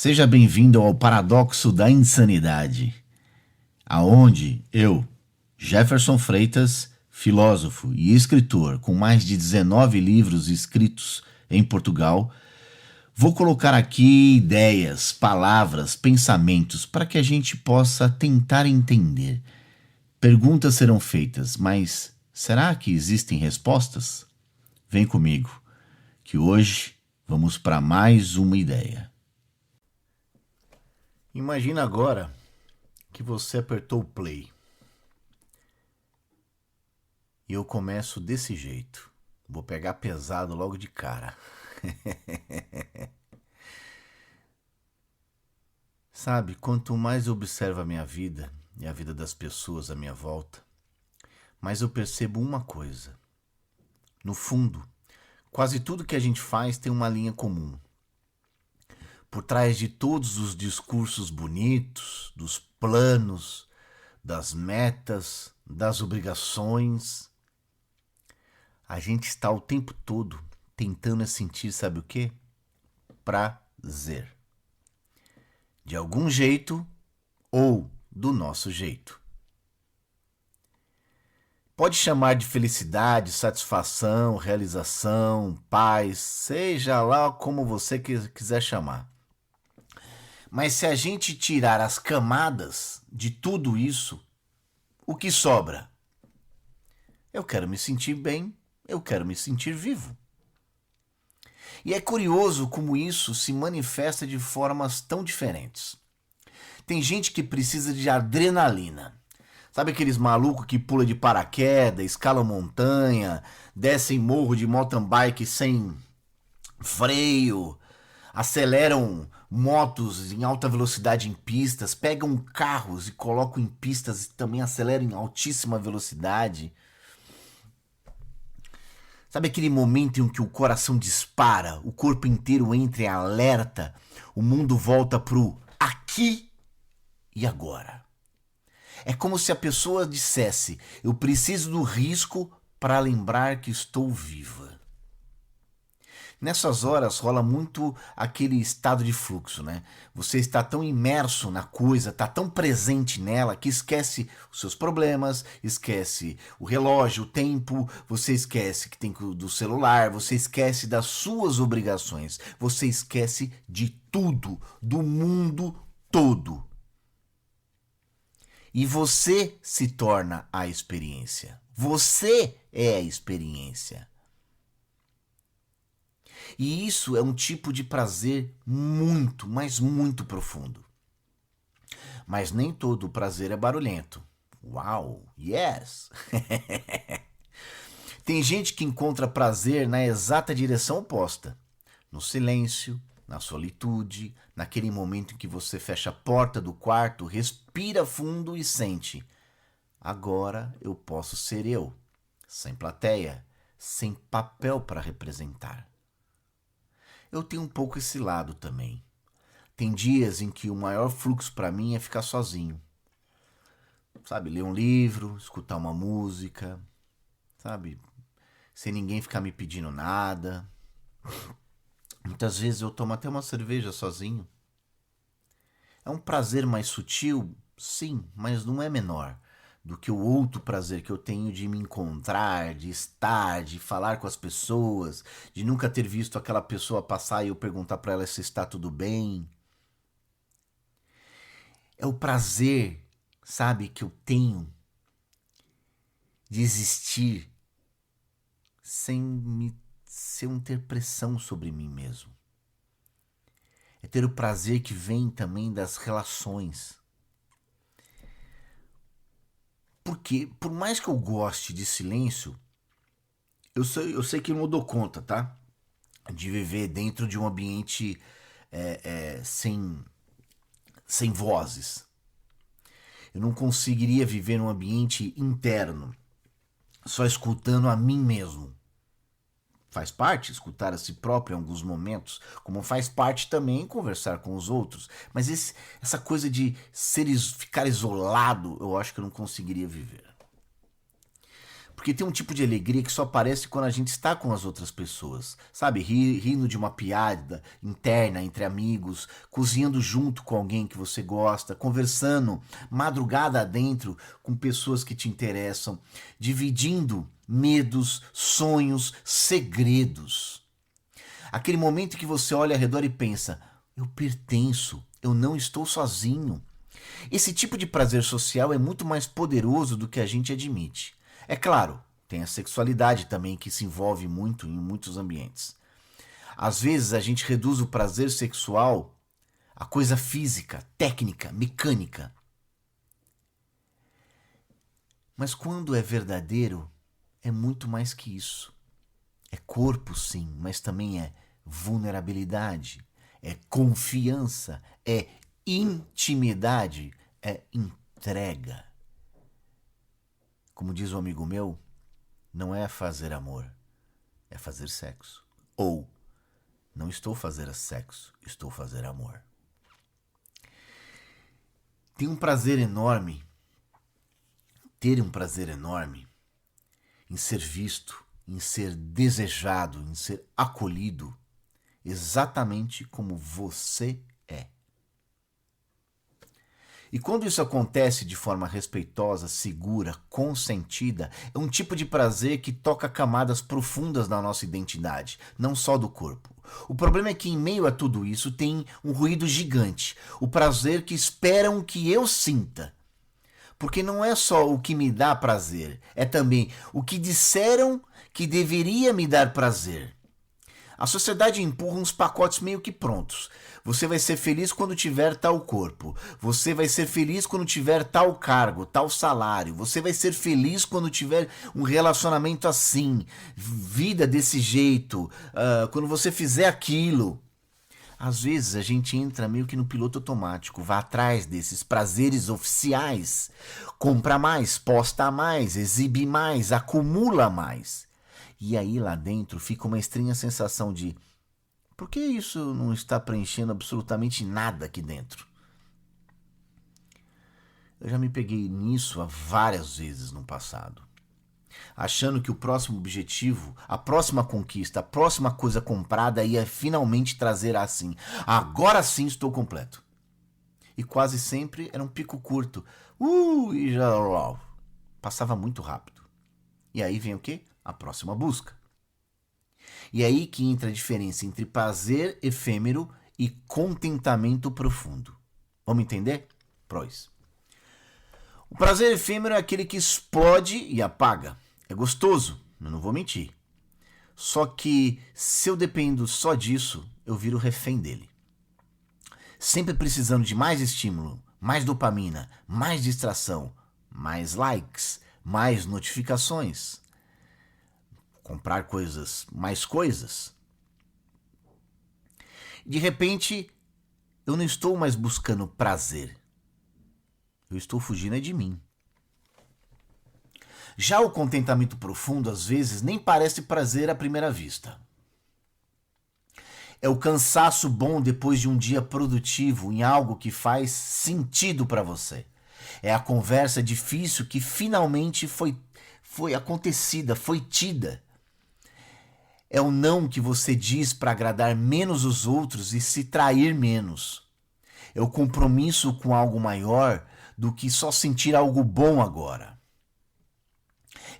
Seja bem-vindo ao Paradoxo da Insanidade, aonde eu, Jefferson Freitas, filósofo e escritor com mais de 19 livros escritos em Portugal, vou colocar aqui ideias, palavras, pensamentos para que a gente possa tentar entender. Perguntas serão feitas, mas será que existem respostas? Vem comigo, que hoje vamos para mais uma ideia. Imagina agora que você apertou o play. E eu começo desse jeito. Vou pegar pesado logo de cara. Sabe, quanto mais eu observo a minha vida e a vida das pessoas à minha volta, mais eu percebo uma coisa. No fundo, quase tudo que a gente faz tem uma linha comum. Por trás de todos os discursos bonitos, dos planos, das metas, das obrigações, a gente está o tempo todo tentando sentir, sabe o quê? Prazer. De algum jeito ou do nosso jeito. Pode chamar de felicidade, satisfação, realização, paz, seja lá como você quiser chamar. Mas se a gente tirar as camadas de tudo isso, o que sobra? Eu quero me sentir bem, eu quero me sentir vivo. E é curioso como isso se manifesta de formas tão diferentes. Tem gente que precisa de adrenalina. Sabe aqueles malucos que pula de paraquedas, escalam montanha, descem morro de mountain bike sem freio, aceleram motos em alta velocidade em pistas, pegam carros e colocam em pistas e também aceleram em altíssima velocidade. Sabe aquele momento em que o coração dispara, o corpo inteiro entra em alerta, o mundo volta pro aqui e agora? É como se a pessoa dissesse: eu preciso do risco para lembrar que estou viva. Nessas horas rola muito aquele estado de fluxo, né? Você está tão imerso na coisa, está tão presente nela que esquece os seus problemas, esquece o relógio, o tempo, você esquece que tem do celular, você esquece das suas obrigações, você esquece de tudo, do mundo todo. E você se torna a experiência. Você é a experiência. E isso é um tipo de prazer muito, mas muito profundo. Mas nem todo o prazer é barulhento. Uau, yes! Tem gente que encontra prazer na exata direção oposta. No silêncio, na solitude, naquele momento em que você fecha a porta do quarto, respira fundo e sente: agora eu posso ser eu, sem plateia, sem papel para representar. Eu tenho um pouco esse lado também. Tem dias em que o maior fluxo para mim é ficar sozinho. Sabe, ler um livro, escutar uma música, sabe, sem ninguém ficar me pedindo nada. Muitas vezes eu tomo até uma cerveja sozinho. É um prazer mais sutil, sim, mas não é menor do que o outro prazer que eu tenho de me encontrar, de estar, de falar com as pessoas, de nunca ter visto aquela pessoa passar e eu perguntar para ela se está tudo bem. É o prazer, sabe, que eu tenho de existir sem ter pressão sobre mim mesmo. É ter o prazer que vem também das relações. Porque, por mais que eu goste de silêncio, eu sei que eu não dou conta, tá? De viver dentro de um ambiente sem vozes. Eu não conseguiria viver num ambiente interno, só escutando a mim mesmo. Faz parte escutar a si próprio em alguns momentos, como faz parte também conversar com os outros. Mas essa coisa de ficar isolado, eu acho que eu não conseguiria viver. Porque tem um tipo de alegria que só aparece quando a gente está com as outras pessoas. Sabe, rindo de uma piada interna entre amigos, cozinhando junto com alguém que você gosta, conversando madrugada adentro com pessoas que te interessam, dividindo medos, sonhos, segredos. Aquele momento que você olha ao redor e pensa: eu pertenço, eu não estou sozinho. Esse tipo de prazer social é muito mais poderoso do que a gente admite. É claro, tem a sexualidade também que se envolve muito em muitos ambientes. Às vezes a gente reduz o prazer sexual a coisa física, técnica, mecânica. Mas quando é verdadeiro, é muito mais que isso. É corpo, sim, mas também é vulnerabilidade, é confiança, é intimidade, é entrega. Como diz um amigo meu, não é fazer amor, é fazer sexo. Ou, não estou fazendo sexo, estou fazendo amor. Ter um prazer enorme em ser visto, em ser desejado, em ser acolhido, exatamente como você é. E quando isso acontece de forma respeitosa, segura, consentida, é um tipo de prazer que toca camadas profundas da nossa identidade, não só do corpo. O problema é que em meio a tudo isso tem um ruído gigante, o prazer que esperam que eu sinta. Porque não é só o que me dá prazer, é também o que disseram que deveria me dar prazer. A sociedade empurra uns pacotes meio que prontos. Você vai ser feliz quando tiver tal corpo. Você vai ser feliz quando tiver tal cargo, tal salário. Você vai ser feliz quando tiver um relacionamento assim, vida desse jeito, quando você fizer aquilo. Às vezes a gente entra meio que no piloto automático, vai atrás desses prazeres oficiais, compra mais, posta mais, exibe mais, acumula mais. E aí lá dentro fica uma estranha sensação de: por que isso não está preenchendo absolutamente nada aqui dentro? Eu já me peguei nisso várias vezes no passado, achando que o próximo objetivo, a próxima conquista, a próxima coisa comprada ia finalmente trazer assim: agora sim estou completo. E quase sempre era um pico curto. E já passava muito rápido. E aí vem o quê? A próxima busca. E é aí que entra a diferença entre prazer efêmero e contentamento profundo. Vamos entender? Pois. O prazer efêmero é aquele que explode e apaga. É gostoso, eu não vou mentir. Só que se eu dependo só disso, eu viro refém dele. Sempre precisando de mais estímulo, mais dopamina, mais distração, mais likes, mais notificações. Comprar coisas, mais coisas. De repente, eu não estou mais buscando prazer. Eu estou fugindo de mim. Já o contentamento profundo, às vezes, nem parece prazer à primeira vista. É o cansaço bom depois de um dia produtivo em algo que faz sentido para você. É a conversa difícil que finalmente foi acontecida, foi tida. É o não que você diz para agradar menos os outros e se trair menos. É o compromisso com algo maior do que só sentir algo bom agora.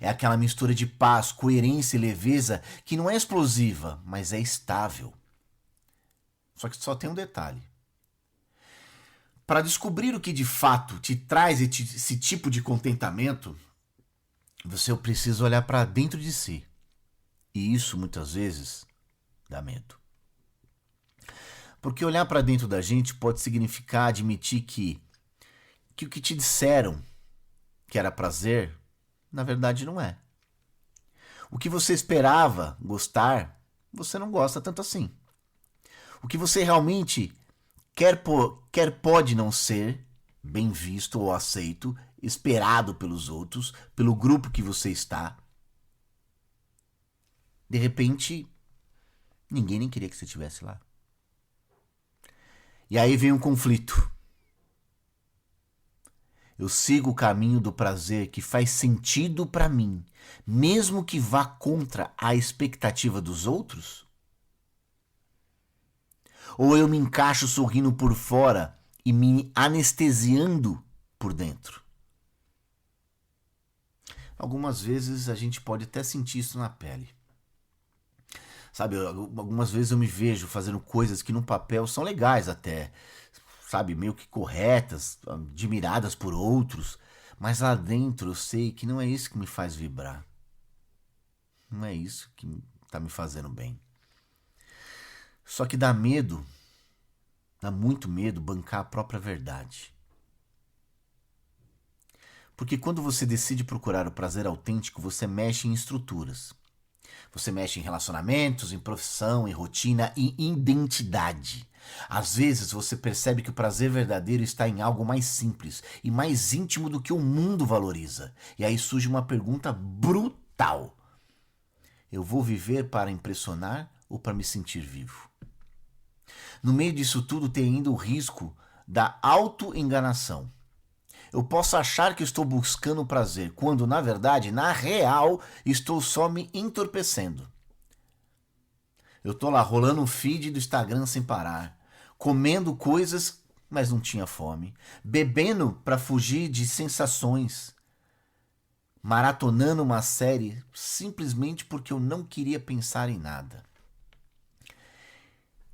É aquela mistura de paz, coerência e leveza que não é explosiva, mas é estável. Só que só tem um detalhe. Para descobrir o que de fato te traz esse tipo de contentamento, você precisa olhar para dentro de si. E isso muitas vezes dá medo. Porque olhar para dentro da gente pode significar admitir que o que te disseram que era prazer, na verdade não é. O que você esperava gostar, você não gosta tanto assim. O que você realmente quer pode não ser bem visto ou aceito, esperado pelos outros, pelo grupo que você está. De repente, ninguém nem queria que você estivesse lá. E aí vem um conflito. Eu sigo o caminho do prazer que faz sentido para mim, mesmo que vá contra a expectativa dos outros? Ou eu me encaixo sorrindo por fora e me anestesiando por dentro? Algumas vezes a gente pode até sentir isso na pele. Sabe, algumas vezes eu me vejo fazendo coisas que no papel são legais até, sabe, meio que corretas, admiradas por outros, mas lá dentro eu sei que não é isso que me faz vibrar. Não é isso que tá me fazendo bem. Só que dá muito medo bancar a própria verdade. Porque quando você decide procurar o prazer autêntico, você mexe em estruturas. Você mexe em relacionamentos, em profissão, em rotina e identidade. Às vezes você percebe que o prazer verdadeiro está em algo mais simples e mais íntimo do que o mundo valoriza. E aí surge uma pergunta brutal: eu vou viver para impressionar ou para me sentir vivo? No meio disso tudo tem ainda o risco da autoenganação. Eu posso achar que estou buscando prazer, quando na verdade, na real, estou só me entorpecendo. Eu tô lá rolando um feed do Instagram sem parar, comendo coisas, mas não tinha fome, bebendo para fugir de sensações, maratonando uma série simplesmente porque eu não queria pensar em nada,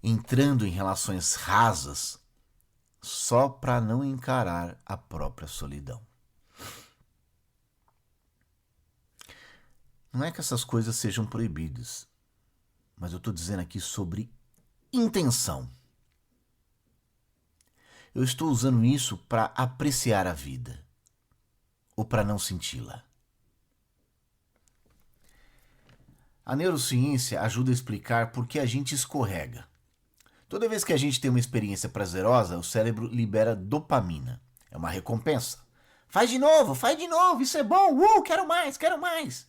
entrando em relações rasas só para não encarar a própria solidão. Não é que essas coisas sejam proibidas, mas eu estou dizendo aqui sobre intenção. Eu estou usando isso para apreciar a vida ou para não senti-la. A neurociência ajuda a explicar por que a gente escorrega. Toda vez que a gente tem uma experiência prazerosa, o cérebro libera dopamina. É uma recompensa. Faz de novo, isso é bom, quero mais, quero mais.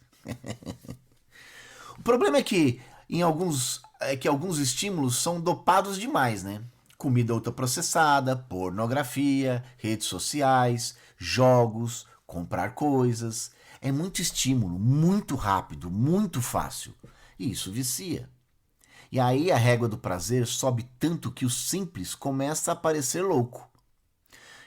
O problema é que alguns estímulos são dopados demais, né? Comida ultraprocessada, pornografia, redes sociais, jogos, comprar coisas. É muito estímulo, muito rápido, muito fácil. E isso vicia. E aí a régua do prazer sobe tanto que o simples começa a parecer louco.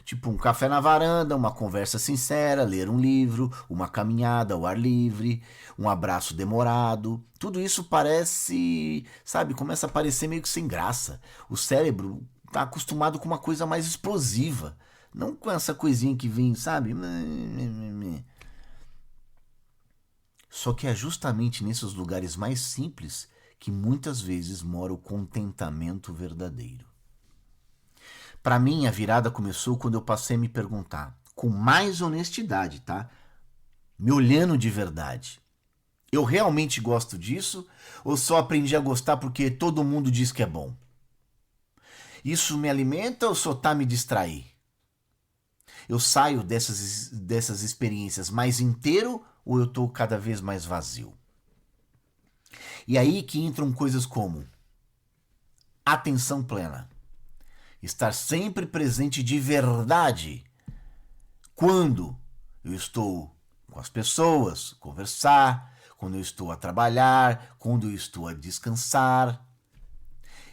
Tipo um café na varanda, uma conversa sincera, ler um livro, uma caminhada ao ar livre, um abraço demorado. Tudo isso parece, sabe, começa a parecer meio que sem graça. O cérebro está acostumado com uma coisa mais explosiva. Não com essa coisinha que vem, sabe? Só que é justamente nesses lugares mais simples que muitas vezes mora o contentamento verdadeiro. Para mim, a virada começou quando eu passei a me perguntar, com mais honestidade, tá? Me olhando de verdade. Eu realmente gosto disso ou só aprendi a gostar porque todo mundo diz que é bom? Isso me alimenta ou só tá me distrair? Eu saio dessas experiências mais inteiro ou eu tô cada vez mais vazio? E aí que entram coisas como atenção plena. Estar sempre presente de verdade quando eu estou com as pessoas, conversar, quando eu estou a trabalhar, quando eu estou a descansar.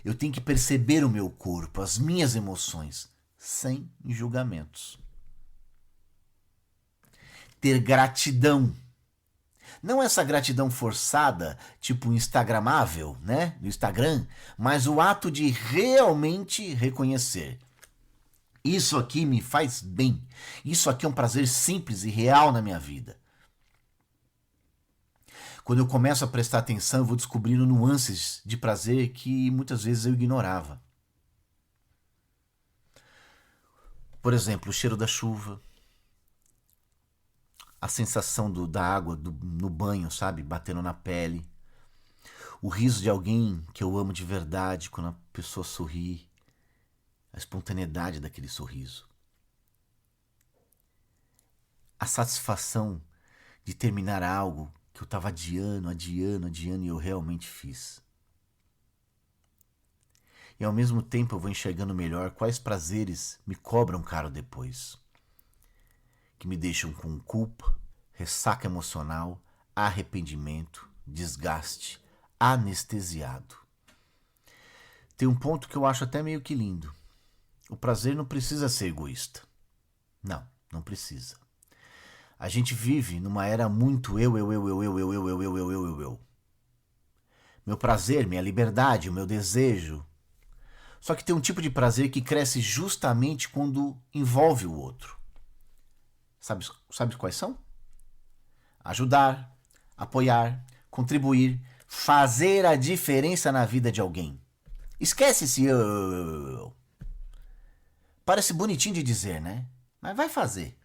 Eu tenho que perceber o meu corpo, as minhas emoções, sem julgamentos. Ter gratidão. Não essa gratidão forçada, tipo instagramável, né? Do Instagram, mas o ato de realmente reconhecer. Isso aqui me faz bem. Isso aqui é um prazer simples e real na minha vida. Quando eu começo a prestar atenção, eu vou descobrindo nuances de prazer que muitas vezes eu ignorava. Por exemplo, o cheiro da chuva, a sensação da água no banho, sabe? Batendo na pele. O riso de alguém que eu amo de verdade quando a pessoa sorri. A espontaneidade daquele sorriso. A satisfação de terminar algo que eu estava adiando e eu realmente fiz. E ao mesmo tempo eu vou enxergando melhor quais prazeres me cobram caro depois. que me deixam com culpa, ressaca emocional, arrependimento, desgaste, anestesiado. Tem um ponto que eu acho até meio que lindo. O prazer não precisa ser egoísta. Não, não precisa. A gente vive numa era muito eu. Meu prazer, minha liberdade, o meu desejo. Só que tem um tipo de prazer que cresce justamente quando envolve o outro. Sabe quais são? Ajudar, apoiar, contribuir, fazer a diferença na vida de alguém. Esquece esse eu. Parece bonitinho de dizer, né? Mas vai fazer.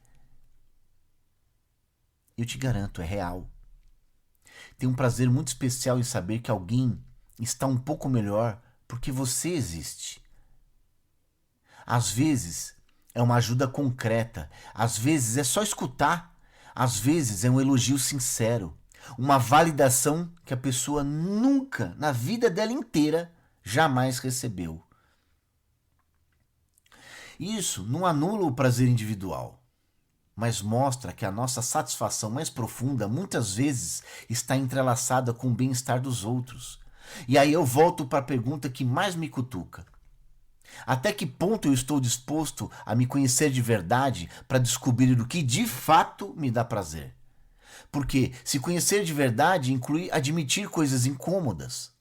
Eu te garanto, é real. Tem um prazer muito especial em saber que alguém está um pouco melhor porque você existe. Às vezes é uma ajuda concreta, às vezes é só escutar, às vezes é um elogio sincero, uma validação que a pessoa nunca, na vida dela inteira, jamais recebeu. Isso não anula o prazer individual, mas mostra que a nossa satisfação mais profunda muitas vezes está entrelaçada com o bem-estar dos outros. E aí eu volto para a pergunta que mais me cutuca. Até que ponto eu estou disposto a me conhecer de verdade para descobrir o que de fato me dá prazer? Porque se conhecer de verdade inclui admitir coisas incômodas.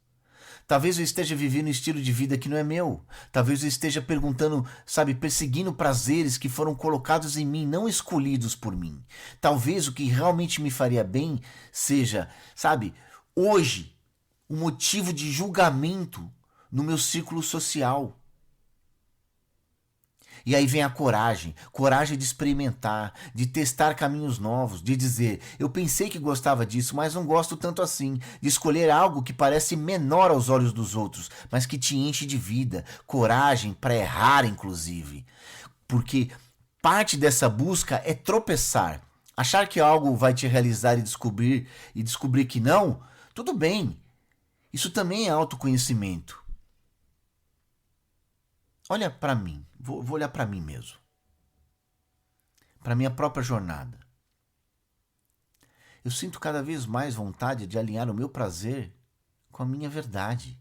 Talvez eu esteja vivendo um estilo de vida que não é meu. Talvez eu esteja perguntando, perseguindo prazeres que foram colocados em mim, não escolhidos por mim. Talvez o que realmente me faria bem seja, hoje, um motivo de julgamento no meu círculo social. E aí vem a coragem de experimentar, de testar caminhos novos, de dizer, eu pensei que gostava disso, mas não gosto tanto assim, de escolher algo que parece menor aos olhos dos outros, mas que te enche de vida, coragem para errar, inclusive. Porque parte dessa busca é tropeçar, achar que algo vai te realizar e descobrir que não, tudo bem. Isso também é autoconhecimento. Olha para mim, vou olhar para mim mesmo, para minha própria jornada. Eu sinto cada vez mais vontade de alinhar o meu prazer com a minha verdade.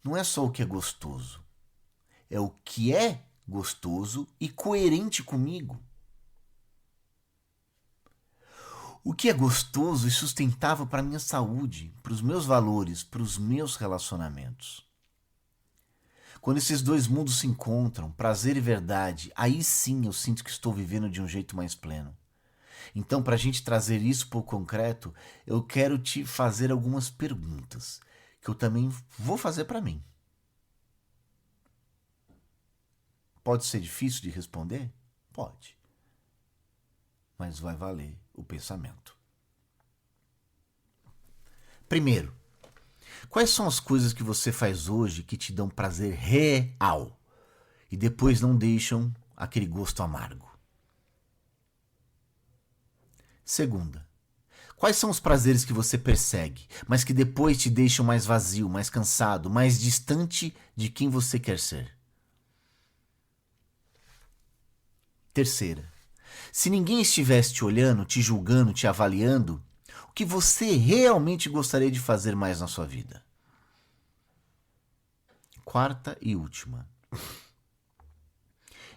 Não é só o que é gostoso, é o que é gostoso e coerente comigo. O que é gostoso e sustentável para a minha saúde, para os meus valores, para os meus relacionamentos. Quando esses dois mundos se encontram, prazer e verdade, aí sim eu sinto que estou vivendo de um jeito mais pleno. Então, para a gente trazer isso para o concreto, eu quero te fazer algumas perguntas, que eu também vou fazer para mim. Pode ser difícil de responder? Pode. Mas vai valer o pensamento. Primeiro, quais são as coisas que você faz hoje que te dão prazer real e depois não deixam aquele gosto amargo? Segunda, quais são os prazeres que você persegue, mas que depois te deixam mais vazio, mais cansado, mais distante de quem você quer ser? Terceira, se ninguém estivesse te olhando, te julgando, te avaliando, o que você realmente gostaria de fazer mais na sua vida? Quarta e última.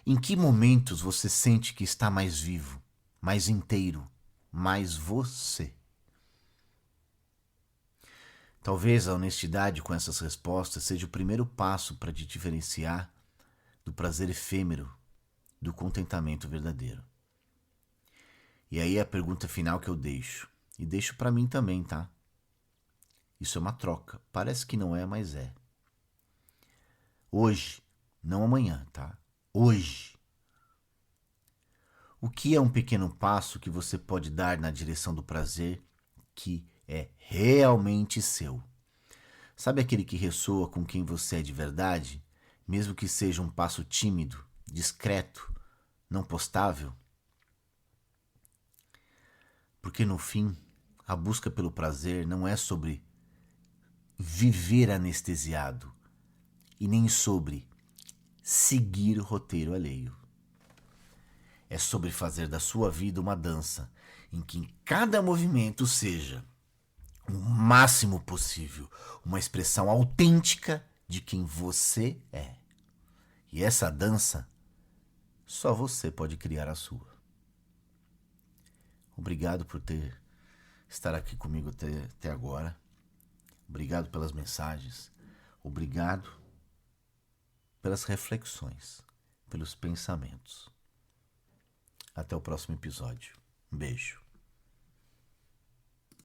Em que momentos você sente que está mais vivo, mais inteiro, mais você? Talvez a honestidade com essas respostas seja o primeiro passo para te diferenciar do prazer efêmero, do contentamento verdadeiro. E aí é a pergunta final que eu deixo. E deixo para mim também, tá? Isso é uma troca. Parece que não é, mas é. Hoje, não amanhã, tá? Hoje. O que é um pequeno passo que você pode dar na direção do prazer que é realmente seu? Sabe aquele que ressoa com quem você é de verdade? Mesmo que seja um passo tímido, discreto, não postável? Porque no fim, a busca pelo prazer não é sobre viver anestesiado e nem sobre seguir o roteiro alheio. É sobre fazer da sua vida uma dança, em que em cada movimento seja o máximo possível uma expressão autêntica de quem você é. E essa dança, só você pode criar a sua. Obrigado por estar aqui comigo até agora. Obrigado pelas mensagens. Obrigado pelas reflexões, pelos pensamentos. Até o próximo episódio. Um beijo.